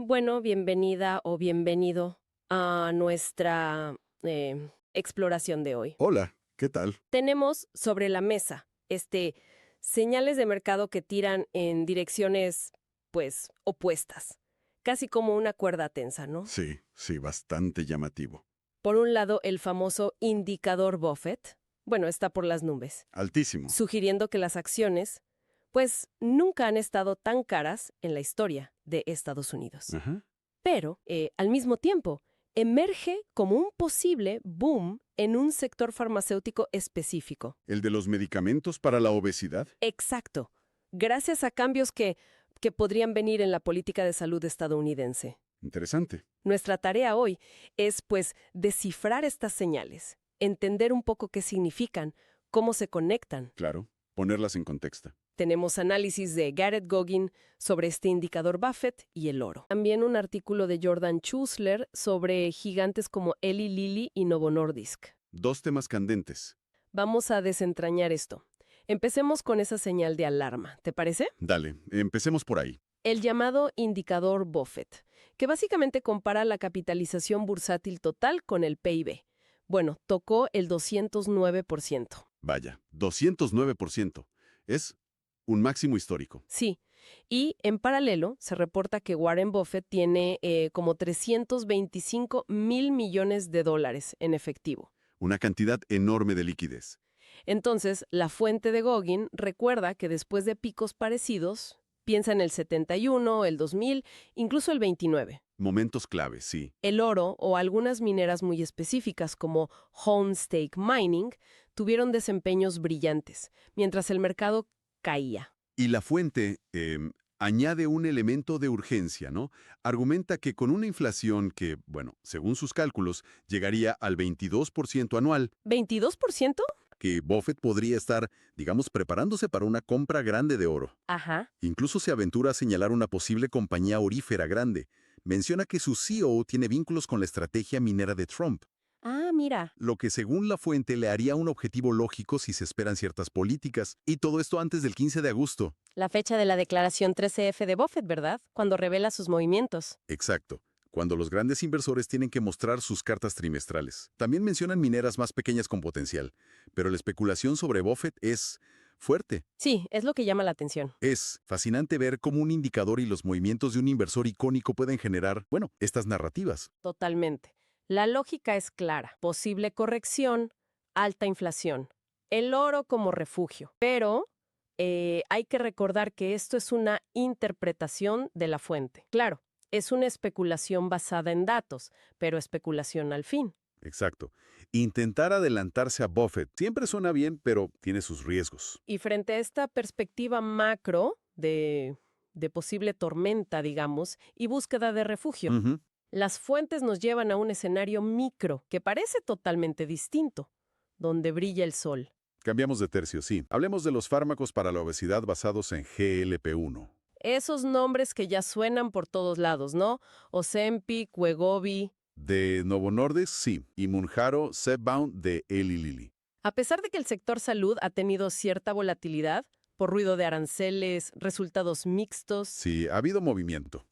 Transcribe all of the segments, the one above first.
Bueno, bienvenida o bienvenido a nuestra exploración de hoy. Hola, ¿qué tal? Tenemos sobre la mesa señales de mercado que tiran en direcciones, pues, opuestas, casi como una cuerda tensa, ¿no? Sí, sí, bastante llamativo. Por un lado, el famoso indicador Buffett, bueno, está por las nubes, Altísimo. sugiriendo que las acciones, pues, nunca han estado tan caras en la historia de Estados Unidos. Ajá. Pero, al mismo tiempo, emerge como un posible boom en un sector farmacéutico específico. ¿El de los medicamentos para la obesidad? Exacto, gracias a cambios que podrían venir en la política de salud estadounidense. Interesante. Nuestra tarea hoy es, pues, descifrar estas señales, entender un poco qué significan, cómo se conectan. Claro, ponerlas en contexto. Tenemos análisis de Garrett Goggin sobre este indicador Buffett y el oro. También un artículo de Jordan Schusler sobre gigantes como Eli Lilly y Novo Nordisk. Dos temas candentes. Vamos a desentrañar esto. Empecemos con esa señal de alarma, ¿te parece? Dale, empecemos por ahí. El llamado indicador Buffett, que básicamente compara la capitalización bursátil total con el PIB. Bueno, tocó el 209%. Vaya, 209%. Es un máximo histórico. Sí, y en paralelo se reporta que Warren Buffett tiene como 325 mil millones de dólares en efectivo. Una cantidad enorme de liquidez. Entonces, la fuente de Goggin recuerda que después de picos parecidos, piensa en el 71, el 2000, incluso el 29. Momentos claves, sí. El oro o algunas mineras muy específicas como Homestake Mining tuvieron desempeños brillantes, mientras el mercado caía. Y la fuente añade un elemento de urgencia, ¿no? Argumenta que con una inflación que, bueno, según sus cálculos, llegaría al 22% anual, ¿22%? que Buffett podría estar, digamos, preparándose para una compra grande de oro. Ajá. Incluso se aventura a señalar una posible compañía orífera grande. Menciona que su CEO tiene vínculos con la estrategia minera de Trump, Ah, mira. lo que según la fuente le haría un objetivo lógico si se esperan ciertas políticas. Y todo esto antes del 15 de agosto. La fecha de la declaración 13F de Buffett, ¿verdad? Cuando revela sus movimientos. Exacto. Cuando los grandes inversores tienen que mostrar sus cartas trimestrales. También mencionan mineras más pequeñas con potencial, pero la especulación sobre Buffett es fuerte. Sí, es lo que llama la atención. Es fascinante ver cómo un indicador y los movimientos de un inversor icónico pueden generar, bueno, estas narrativas. Totalmente. La lógica es clara. Posible corrección, alta inflación. El oro como refugio. Pero hay que recordar que esto es una interpretación de la fuente. Claro, es una especulación basada en datos, pero especulación al fin. Exacto. Intentar adelantarse a Buffett siempre suena bien, pero tiene sus riesgos. Y frente a esta perspectiva macro de posible tormenta, digamos, y búsqueda de refugio, Ujú. las fuentes nos llevan a un escenario micro que parece totalmente distinto, donde brilla el sol. Cambiamos de tercio, sí. Hablemos de los fármacos para la obesidad basados en GLP-1. Esos nombres que ya suenan por todos lados, ¿no? Ozempic, Wegovy. De Novo Nordisk, sí. Y Mounjaro, Zepbound de Eli Lilly. A pesar de que el sector salud ha tenido cierta volatilidad, por ruido de aranceles, resultados mixtos. Sí, ha habido movimiento.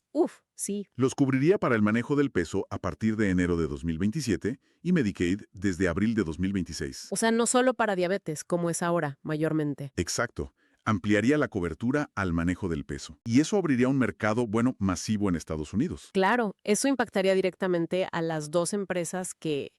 Sí. Los cubriría para el manejo del peso a partir de enero de 2027 y Medicaid desde abril de 2026. O sea, no solo para diabetes, como es ahora, mayormente. Exacto. Ampliaría la cobertura al manejo del peso. Y eso abriría un mercado, bueno, masivo en Estados Unidos. Claro, eso impactaría directamente a las dos empresas que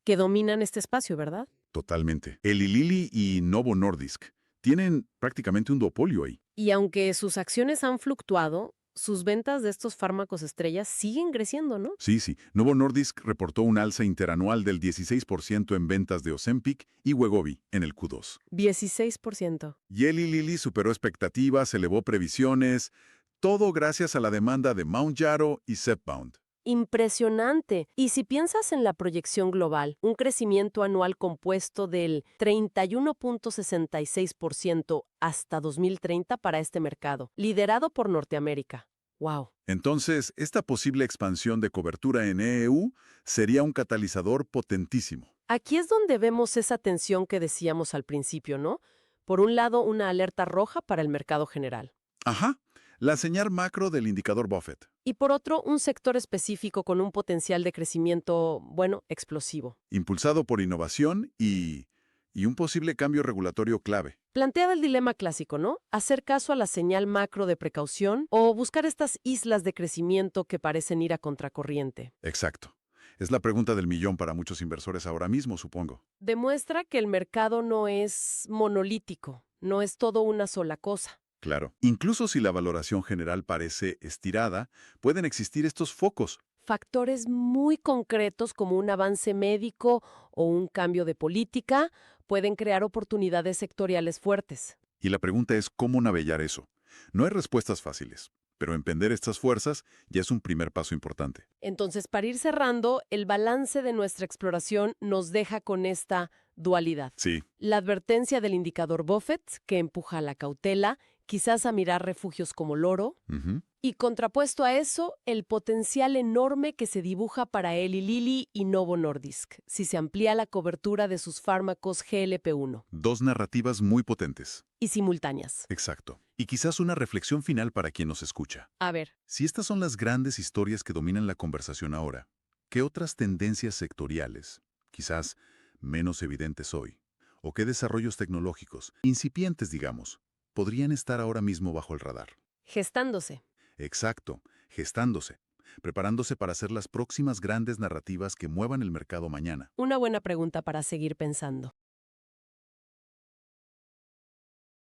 dominan este espacio, ¿verdad? Totalmente. Eli Lilly y Novo Nordisk tienen prácticamente un duopolio ahí. Y aunque sus acciones han fluctuado, sus ventas de estos fármacos estrellas siguen creciendo, ¿no? Sí, sí. Novo Nordisk reportó un alza interanual del 16% en ventas de Ozempic y Wegovy en el Q2. 16%. Y Eli Lilly superó expectativas, elevó previsiones, todo gracias a la demanda de Mounjaro y Zepbound. Impresionante. Y si piensas en la proyección global, un crecimiento anual compuesto del 31.66% hasta 2030 para este mercado, liderado por Norteamérica. ¡Wow! Entonces, esta posible expansión de cobertura en EU sería un catalizador potentísimo. Aquí es donde vemos esa tensión que decíamos al principio, ¿no? Por un lado, una alerta roja para el mercado general. Ajá, la señal macro del indicador Buffett. Y por otro, un sector específico con un potencial de crecimiento, bueno, explosivo. Impulsado por innovación y un posible cambio regulatorio clave. Planteaba el dilema clásico, ¿no? Hacer caso a la señal macro de precaución o buscar estas islas de crecimiento que parecen ir a contracorriente. Exacto. Es la pregunta del millón para muchos inversores ahora mismo, supongo. Demuestra que el mercado no es monolítico, no es todo una sola cosa. Claro. Incluso si la valoración general parece estirada, pueden existir estos focos. Factores muy concretos como un avance médico o un cambio de política pueden crear oportunidades sectoriales fuertes. Y la pregunta es cómo navegar eso. No hay respuestas fáciles, pero emprender estas fuerzas ya es un primer paso importante. Entonces, para ir cerrando, el balance de nuestra exploración nos deja con esta dualidad. Sí, La advertencia del indicador Buffett, que empuja a la cautela, quizás a mirar refugios como el oro, ujú, y contrapuesto a eso, el potencial enorme que se dibuja para Eli Lilly y Novo Nordisk, si se amplía la cobertura de sus fármacos GLP-1 dos narrativas muy potentes. y simultáneas. Exacto. Y quizás una reflexión final para quien nos escucha. A ver, Si estas son las grandes historias que dominan la conversación ahora, ¿qué otras tendencias sectoriales, quizás menos evidentes hoy, o qué desarrollos tecnológicos, incipientes digamos, podrían estar ahora mismo bajo el radar? gestándose. Exacto, gestándose, preparándose para ser las próximas grandes narrativas que muevan el mercado mañana. Una buena pregunta para seguir pensando.